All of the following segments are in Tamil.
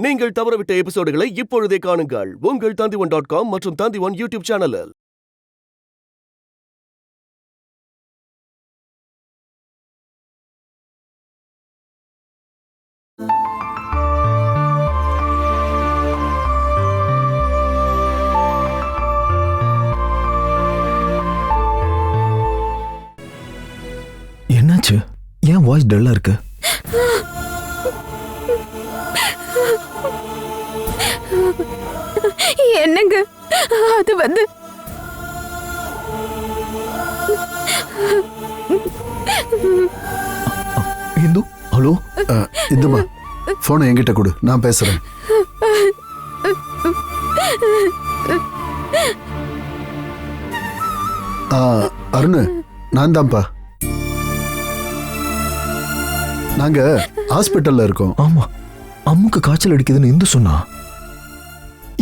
நீங்கள் தவறவிட்ட எபிசோடுகளை இப்பொழுதே காணுங்கள் உங்கள் Tandivan.com மற்றும் Tandivan யூடியூப் சேனலில். என்னாச்சு? ஏன் வாய்ஸ் டல்லா இருக்கு? என்னங்க அது வந்து இந்து, ஹலோ. இந்துமா, போனை என்கிட்ட கொடு, நான் பேசுறேன். அருண், நான் தான்ப்பா. நாங்க ஹாஸ்பிட்டல்ல இருக்கோம். ஆமா, அம்முக்கு காய்ச்சல் அடிக்குதுன்னு இந்து சொன்னா.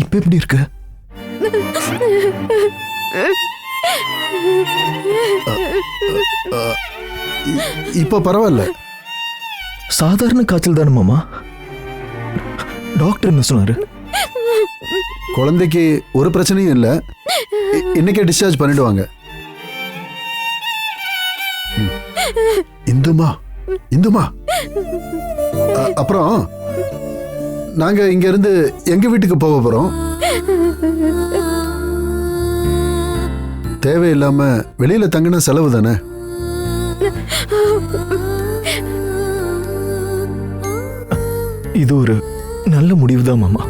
இப்ப எப்படி இருக்கு? இப்ப பரவாயில்ல. சாதாரண காய்ச்சல் தானே மாமா? டாக்டர் என்ன சொன்னாரு? குழந்தைக்கு ஒரு பிரச்சனையும் இல்ல, இன்னைக்கே டிஸ்சார்ஜ் பண்ணிடுவாங்க. இந்துமா, இந்துமா, அப்புறம் நாங்க இங்க இருந்து எங்க வீட்டுக்கு போக போறோம். தேவையில்லாம வெளியில தங்கின செலவு தானே. இது ஒரு நல்ல முடிவுதான் மாமா.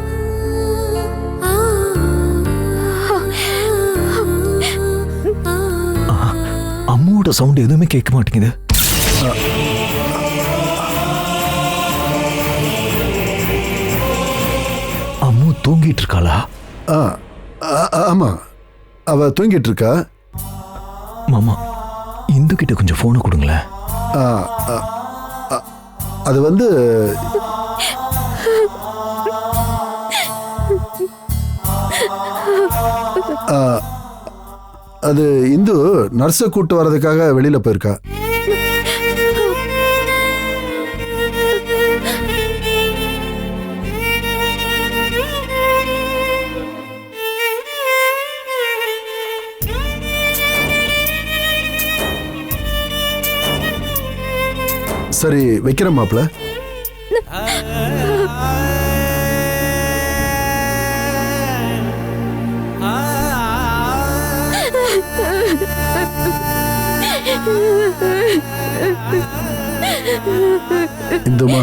அம்மாவோட சவுண்ட் எதுவுமே கேட்க மாட்டேங்குது. அம்மு தூங்கிட்டு இருக்காளா? ஆமா, அவ தூங்கிட்டு இருக்கா. மாமா, இந்து கிட்ட கொஞ்சம் போனை கொடுங்களேன். அது வந்து அது இந்து நர்ஸை கூட்டு வர்றதுக்காக வெளியில போயிருக்கா. சரி, வைக்கிறேன் மாப்ள. இந்துமா,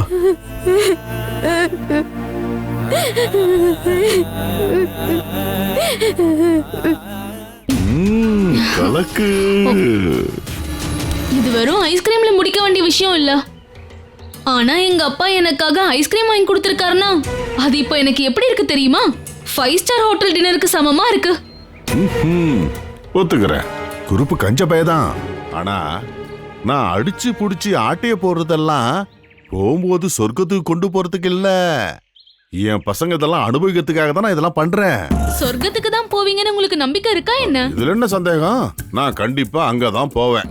கலக்கு. இது வெறும் ஐஸ்கிரீம்ல முடிக்க வேண்டிய விஷயம் இல்ல. ஆனா எங்க அப்பா எனக்காக ஐஸ்கிரீம் வாங்கி கொடுத்திருக்காருன்னா அது இப்போ எனக்கு எப்படி இருக்கு தெரியுமா? 5 ஸ்டார் ஹோட்டல் டின்னருக்கு சமமா இருக்கு. ஒத்துக்கிறேன், குறுப்பு கஞ்ச பையதான். ஆனா நான் அடிச்சு புடிச்சு ஆட்டைய போறதெல்லாம் போகும்போது சொர்க்கத்துக்கு கொண்டு போறதுக்கு இல்ல, என் பசங்க இதெல்லாம் அனுபவிக்கிறதுக்காக தான் நான் இதெல்லாம் பண்றேன். சொர்க்கத்துக்கு தான் போவீங்கன்னு உங்களுக்கு நம்பிக்கை இருக்கா என்ன? இதுல என்ன சந்தேகம்? நான் கண்டிப்பா அங்கதான் போவேன்.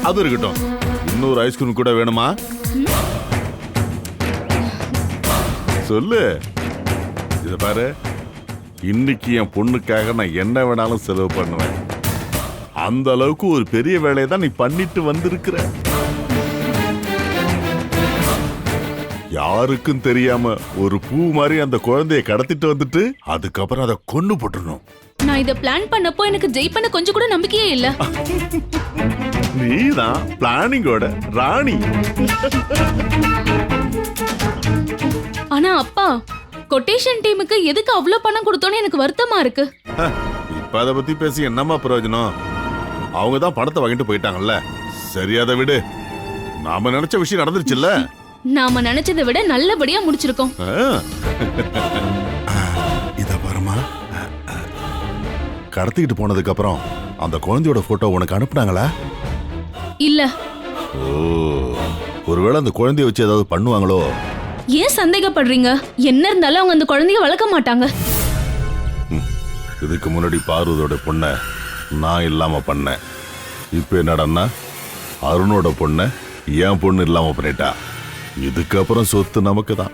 அது இருக்கட்டும், இன்னொரு ஐஸ்கிரீம் கூட வேணுமா? சொல்லு. இத பாரு, இன்னைக்கு என் பொண்ணுக்காக நான் என்ன வேணாலும் செலவு பண்ணுவேன். அந்த அளவுக்கு ஒரு பெரிய வேலையை தான் நீ பண்ணிட்டு வந்திருக்கிற. யாருக்கும் தெரியாம ஒரு பூ மாதிரி அந்த குழந்தைய கடத்திட்டு வந்துட்டு அதுக்கப்புறம் அதை கொண்டு போட்டுறணும். நான் இத பிளான் பண்ணப்போ எனக்கு ஜெய் பண்ண கொஞ்சம் கூட நம்பிக்கையே இல்ல. நீதான் பிளானிங்கோட ராணி. ஆனா அப்பா, கொட்டேஷன் டீமுக்கு எதுக்கு அவ்வளவு பணம் கொடுத்தோன்னு எனக்கு வருத்தமா இருக்கு. இப்ப அதை பத்தி பேசி என்னமா பிரயோஜனம்? அவங்க தான் பணத்தை வாங்கிட்டு போயிட்டாங்கல்ல. சரி, அதை விடு. நாம நினைச்ச விஷயம் நடந்துருச்சுல்ல. நாம நினைச்சதை விட நல்லபடியா முடிச்சிருக்கோம். இத பாருமா, கடத்திக்கிட்டு போனதுக்கு அப்புறம் அந்த குழந்தையோட போட்டோ உனக்கு அனுப்புனாங்களா? இல்ல. ஓ, ஒருவேளை அந்த குழந்தைய வச்சு ஏதாவது பண்ணுவாங்களோ? ஏன் சந்தேகப்படுறீங்க? என்ன இருந்தாலும் அவங்க அந்த குழந்தைய வளர்க்க மாட்டாங்க. இதுக்கு முன்னாடி பார்வதியோட பொண்ணை நான் இல்லாம பண்ணேன். இப்ப என்னடா அருணோட பொண்ணை என் பொண்ணு இல்லாம பண்ணிட்டா. இதுக்கப்புறம் சொத்து நமக்கு தான்.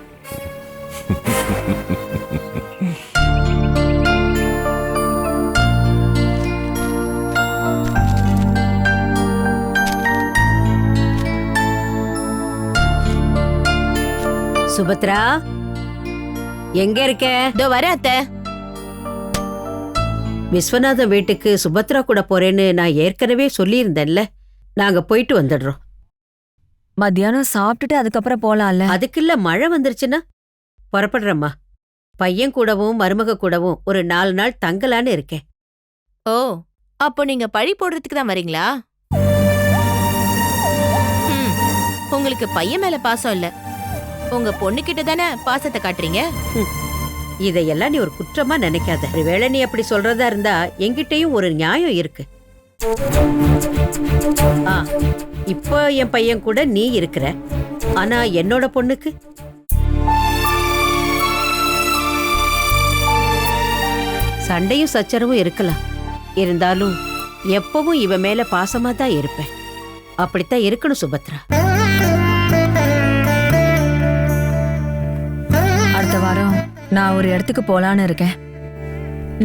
சுபத்ரா, எங்க இருக்க? இதோ வர அத்தை. விஸ்வநாதன் வீட்டுக்கு சுபத்ரா கூட போறேன்னு நான் ஏற்கனவே சொல்லியிருந்தேன்ல. நாங்க போயிட்டு வந்துடுறோம். மத்தியானம் சாப்பிட்டுட்டு அதுக்கப்புறம் போலாம்ல. அதுக்குள்ள மழை வந்துருச்சுன்னா புறப்படுறம்மா. பையன் கூடவும் மருமக கூடவும் ஒரு 4 நாள் தங்கலான்னு இருக்கேன். ஓ, அப்போ நீங்க பழி போடுறதுக்கு தான் வரீங்களா? உங்களுக்கு பையன் மேல பாசம் இல்ல, உங்க பொண்ணுகிட்ட தானே பாசத்தை காட்டுறீங்க. இதையெல்லாம் நீ ஒரு குற்றமா நினைக்காத. ஒருவேளை நீ அப்படி சொல்றதா இருந்தா என்கிட்டயும் ஒரு நியாயம் இருக்கு. இப்போ என் பையன் கூட நீ இருக்கிற, ஆனா என்னோட பொண்ணுக்கு சண்டையும் சச்சரவும் இருக்கலாம். இருந்தாலும் எப்பவும் இவ மேல பாசமா தான் இருப்பேன். அப்படித்தான் இருக்கணும் சுபத்ரா. அடுத்த வாரம் நான் ஒரு இடத்துக்கு போலான்னு இருக்கேன்.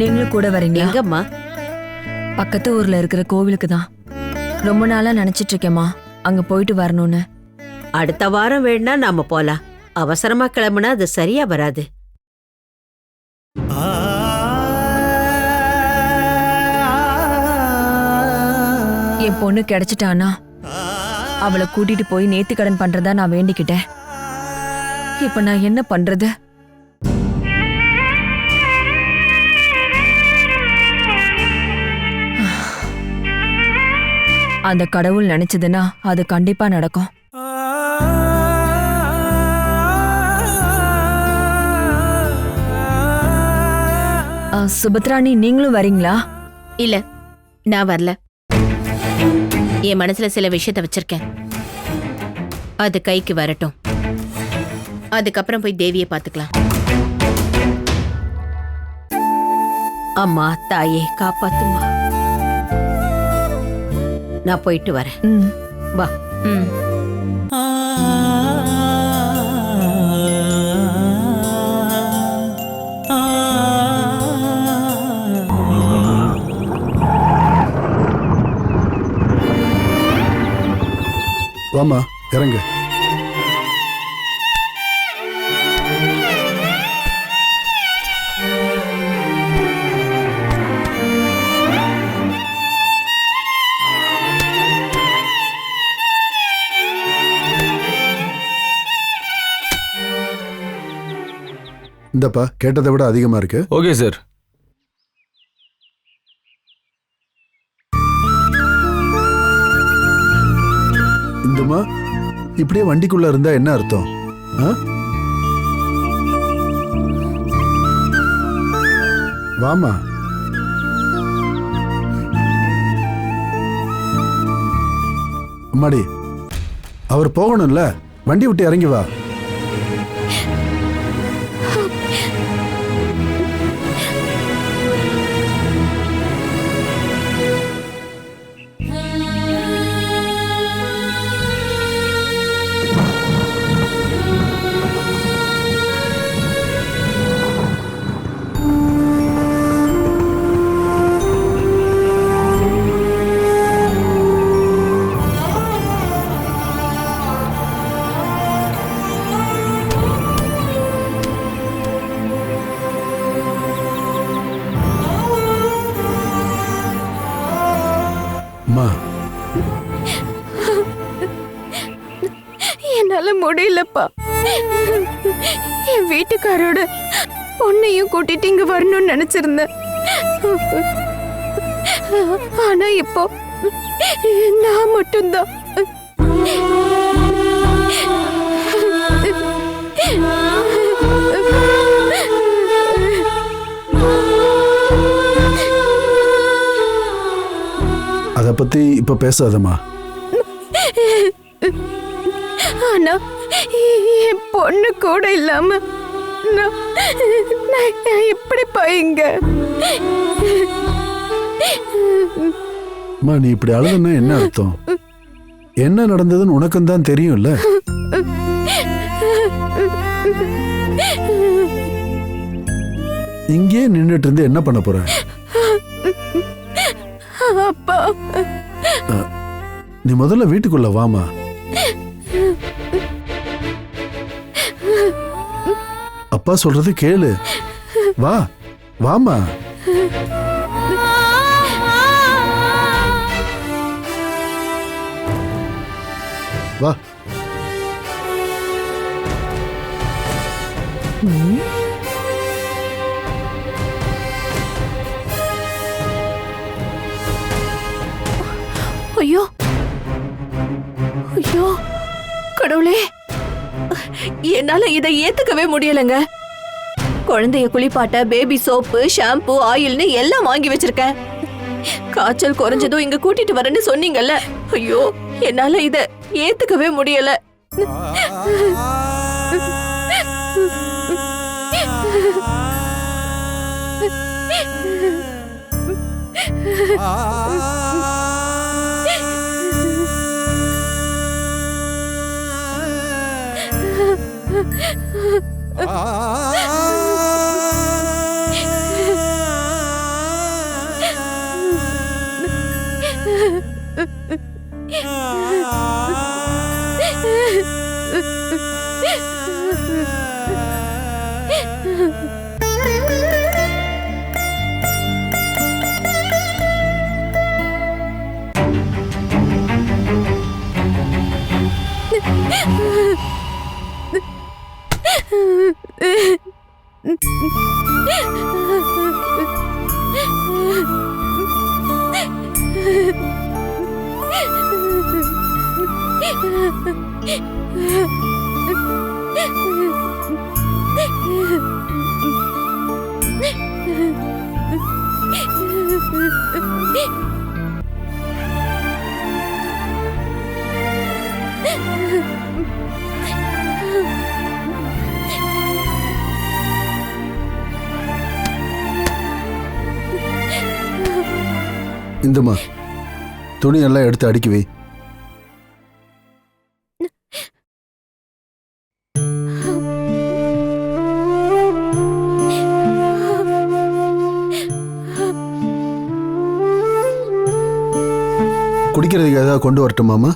நீங்களும் கூட வரீங்களா? எங்கம்மா? பக்கத்து ஊர்ல இருக்கிற கோவிலுக்கு தான். ரொம்ப நாளா நினைச்சிட்டு இருக்கேம்மா, அங்க போயிட்டு வரணும்னு. அடுத்த வாரம் வேணா நாம போலாம். அவசரமா கிளம்புனா அது சரியா வராது. என் பொண்ணு கிடைச்சிட்டானா அவளை கூட்டிட்டு போய் நேர்த்தி கடன் பண்றதா நான் வேண்டிக்கிட்டேன். இப்ப நான் என்ன பண்றது? அந்த கடவுள் நினைச்சதுன்னா அது கண்டிப்பா நடக்கும். சுபத்ராணி, நீங்களும் வரீங்களா? இல்ல, நான் வரல. என் மனசுல சில விஷயத்த வச்சிருக்கேன், அது கைக்கு வரட்டும். அதுக்கப்புறம் போய் தேவியை பாத்துக்கலாம். அம்மா தாயே காப்பாத்துமா. நான் போயிட்டு வரேன். வா. வாமா, இறங்கு. இந்தப்பா, கேட்டதை விட அதிகமா இருக்கு. Okay sir. இந்துமா, இப்படியே வண்டிக்குள்ள இருந்தா என்ன அர்த்தம்? வாமா. அம்மாடி, அவர் போகணும்ல, வண்டி விட்டு இறங்கி வா. என்னால முடியலப்பா. என் வீட்டுக்காரோட பொண்ணையும் கூட்டிட்டு இங்க வரணும்னு நினைச்சிருந்தேன். ஆனா இப்போ நான் மட்டும்தான். அத பத்தி இப்ப பேசாதம்மா. ஆனா என் பொண்ணு கூட இல்லாம நான் எப்படி போயிங்க? நீ இப்படி அழுதுன்னா என்ன அர்த்தம்? என்ன நடந்ததுன்னு உனக்கும் தான் தெரியும்ல. இங்கேயே நின்னுட்டு இருந்து என்ன பண்ண போற? அப்பா, நீ முதல்ல வீட்டுக்குள்ள வாமா. அப்பா சொல்றது கேளு. வா வாமா. வா. ஐயோ ஐயோ கடவுளே, என்னால இதை ஏத்துக்கவே முடியலங்க. குழந்தைய குளிப்பாட்ட பேபி சோப்பு, ஷாம்பு, ஆயில்னு எல்லாம் வாங்கி வச்சிருக்கேன். காய்ச்சல் குறைஞ்சதும் இங்க கூட்டிட்டு வரேன்னு சொன்னீங்கல்ல. ஐயோ, என்னால இத ஏத்துக்கவே முடியல. இந்தம்மா, துணி எல்லாம் எடுத்து அடுக்கி வை. குடிக்கிறதுக்கு ஏதாவது கொண்டு வரட்டுமாமா?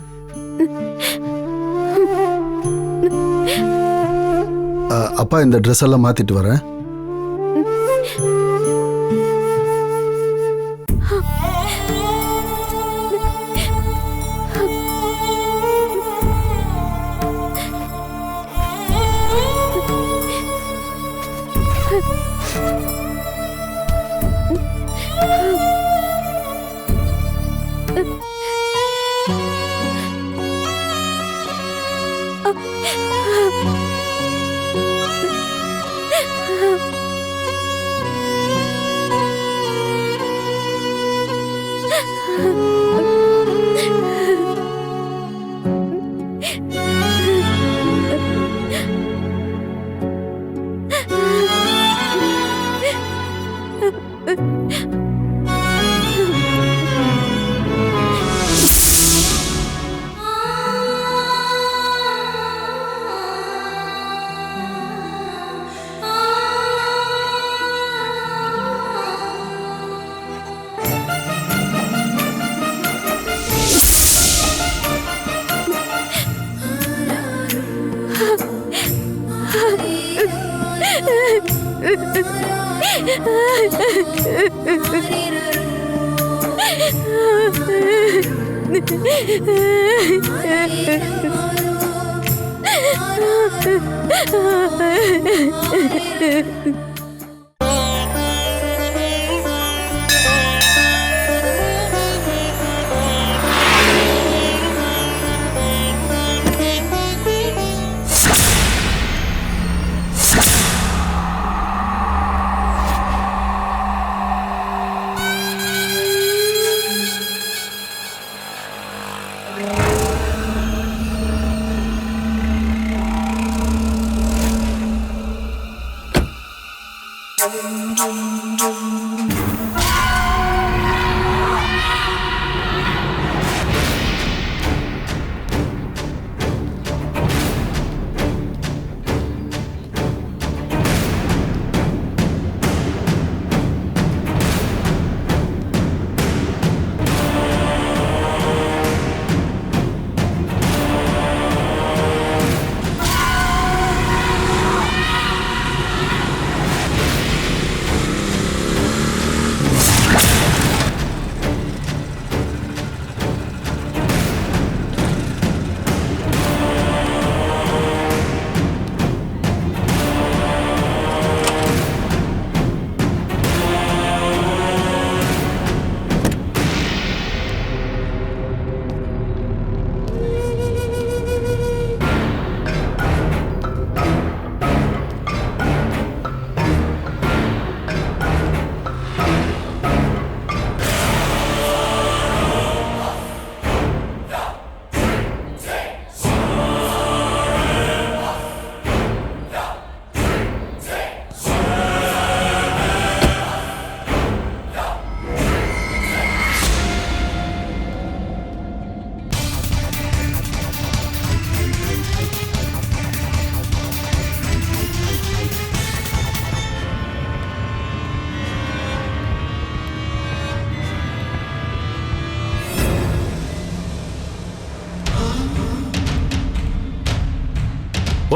அப்பா இந்த ட்ரெஸ் எல்லாம் மாத்திட்டு வரேன்.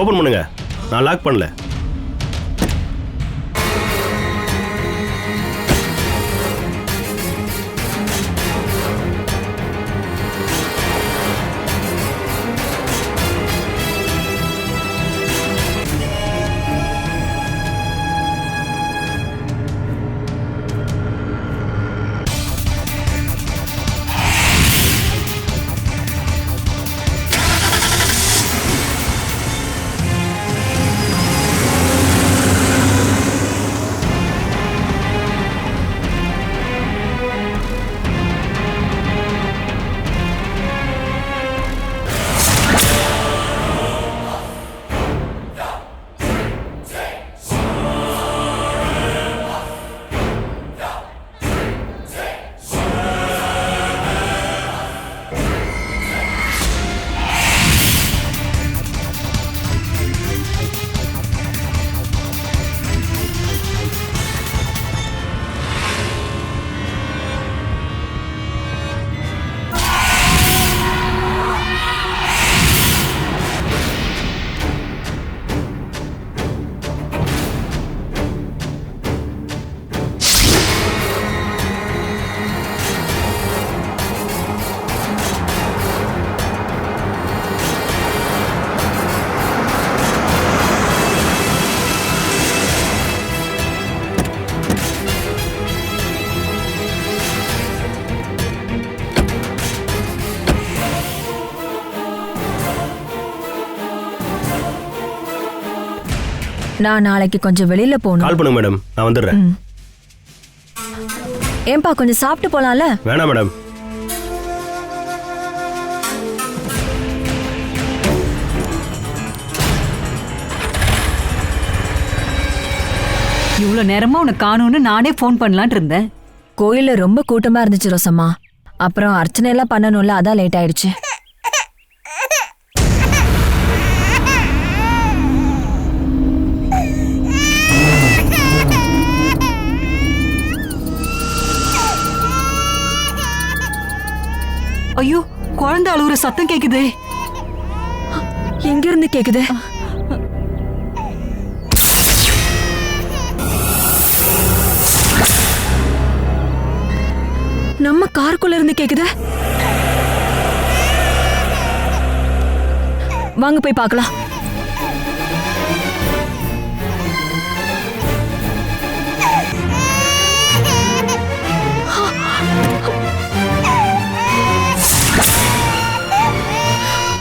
ஓபன் பண்ணுங்க. நான் லாக் பண்ணல. நான் நாளைக்கு கொஞ்சம் வெளியில போகணும். கால் பண்ணுங்க மேடம், நான் வந்துடுறேன். ஏன்பா கொஞ்சம் சாப்பிட்டு போலாம்ல? வேணாம் மேடம். இவ்வளவு நேரமா உன்னை காணும்னு நானே போன் பண்ணலான் இருந்தேன். கோயில்ல ரொம்ப கூட்டமா இருந்துச்சு ரோசம்மா. அப்புறம் அர்ச்சனை எல்லாம் பண்ணணும்ல, அதான் லேட் ஆயிடுச்சு. ஐயோ, குழந்தை அழுகுற சத்தம் கேக்குது. எங்க இருந்து கேக்குது? நம்ம காருக்குள்ள இருந்து கேக்குது. வாங்க போய் பார்க்கலாம்.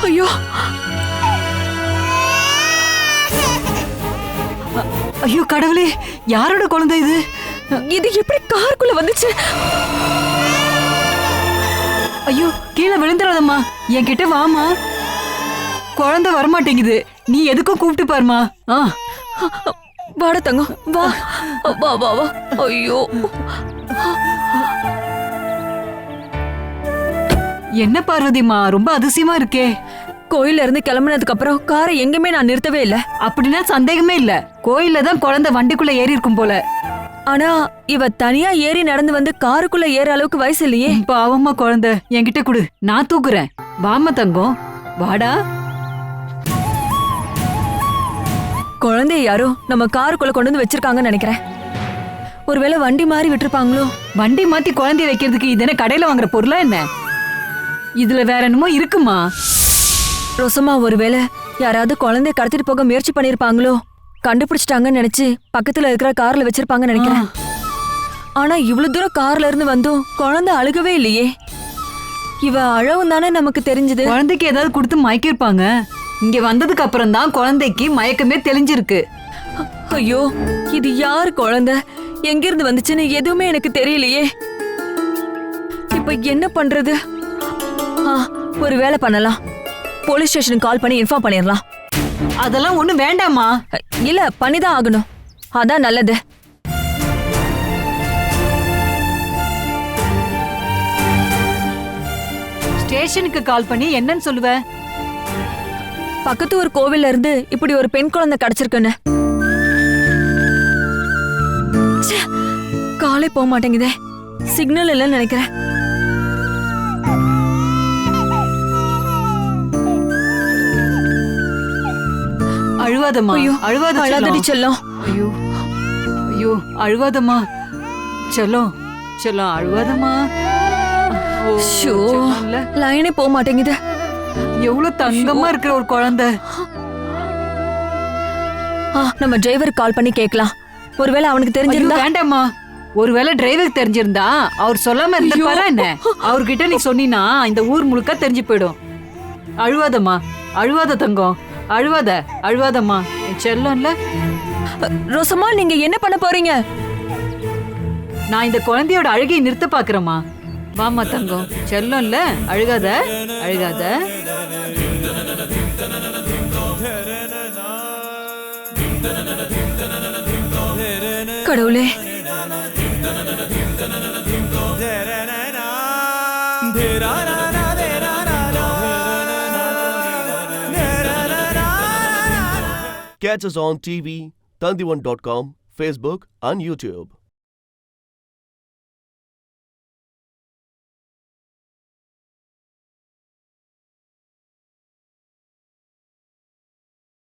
ஐயோ, ஐயோ கடவுளே, யாரோட குழந்தை இது? இது எப்படி காருக்குள்ள வந்துச்சு? ஐயோ, கீழே விழுந்துடாதம்மா, என்கிட்ட வாமா. குழந்தை வரமாட்டேங்குது, நீ எதுக்கும் கூப்பிட்டு பாருமா. வாட தங்கம், வா வா வா வா. ஐயோ, என்ன பார்வதிமா, ரொம்ப அதிசயமா இருக்கே. கோயில்ல இருந்து கிளம்புனதுக்கு அப்புறம் காரை எங்குமே நான் நிறுத்தவே இல்ல. அப்படின்னா சந்தேகமே இல்ல, கோயில்ல தான் குழந்தை வண்டிக்குள்ள ஏறி இருக்கும் போல. ஆனா இவ தனியா ஏறி நடந்து வந்து காருக்குள்ள ஏற அளவுக்கு வயசு இல்லையே. பாவமா குழந்தை, என்கிட்ட குடு, நான் தூக்குறேன். வாமா தங்கம், வாடா. குழந்தைய யாரோ நம்ம காருக்குள்ள கொண்டு வந்து வச்சிருக்காங்கன்னு நினைக்கிறேன். ஒருவேளை வண்டி மாறி விட்டுருப்பாங்களோ? வண்டி மாத்தி குழந்தைய வைக்கிறதுக்கு இது என்ன கடையில வாங்குற பொருளா என்ன? இதுல வேற என்னமோ இருக்குமா? ரோசம்மா, ஒருவேளை யாராவது குழந்தைய கடத்திட்டு போக முயற்சி பண்ணிருப்பாங்களோ? கண்டுபிடிச்சிட்டாங்கன்னு நினைச்சு பக்கத்துல இருக்கிற கார்ல வச்சிருப்பாங்கன்னு நினைக்கிறேன். ஆனா இவ்வளவு தூரம் கார்ல இருந்து வந்தும் குழந்தை அழுகவே இல்லையே. இவ அழவும் தானே நமக்கு தெரிஞ்சது. குழந்தைக்கு ஏதாவது கொடுத்து மயக்கிருப்பாங்க. இங்க வந்ததுக்கு அப்புறம் தான் குழந்தைக்கு மயக்கமே தெளிஞ்சிருக்கு. ஐயோ, இது யார் குழந்தை, எங்க இருந்து வந்துச்சுன்னு எதுவுமே எனக்கு தெரியலையே. இப்ப என்ன பண்றது? ஒரு வேலை பண்ணலாம், போலீஸ் ஸ்டேஷனுக்கு கால் பண்ணி இன்ஃபார்ம் பண்ணிடலாம். அதெல்லாம் ஒண்ணு வேண்டாமா? இல்ல, பண்ணிதான் ஆகணும், அதான் நல்லது. ஸ்டேஷனுக்கு கால் பண்ணி என்னன்னு சொல்லுவ? பக்கத்து ஒரு கோவில்ல இருந்து இப்படி ஒரு பெண் குழந்தை கிடைச்சிருக்குன்னு. காலே போக மாட்டேங்குதே, சிக்னல் இல்லைன்னு நினைக்கிறேன். அழுவாதம்மா ஐயோ அழுவாத அழாதடி செல்லம். செல்லம். ஐயோ ஐயோ அழுவாதம்மா செல்லம் செல்லம் அழுவாதம்மா. ஓ, ஷோ செல்லம்ல. லைனே போக மாட்டேங்குது. எவ்வளவு தங்கமா இருக்கிற ஒரு குழந்தை. நம்ம டிரைவர் கால் பண்ணி கேட்கலாம். ஒருவேளை அவனுக்கு ஐயோ, தெரிஞ்சிருந்தா. வேண்டாம்மா. ஒருவேளை டிரைவருக்கு தெரிஞ்சிருந்தா அவர் சொல்லாம இருந்திருப்பாரா என்ன? அவர்கிட்ட நீ சொன்னீனா இந்த ஊர் முழுக்க தெரிஞ்சு போயிடும். அழுவாதம்மா அழுவாத தங்கம் அழுவாத அழுவாதம்மா என் செல்லம்ல. ரோசம்மா நீங்க என்ன பண்ண போறீங்க? நான் இந்த குழந்தையோட அழுகையை நிறுத்த பாக்குறேம்மா. வாமா தங்கம் செல்லம்ல அழுகாத அழுகாத. கடவுளே Catch us on TV, Tandivan.com, Facebook and YouTube.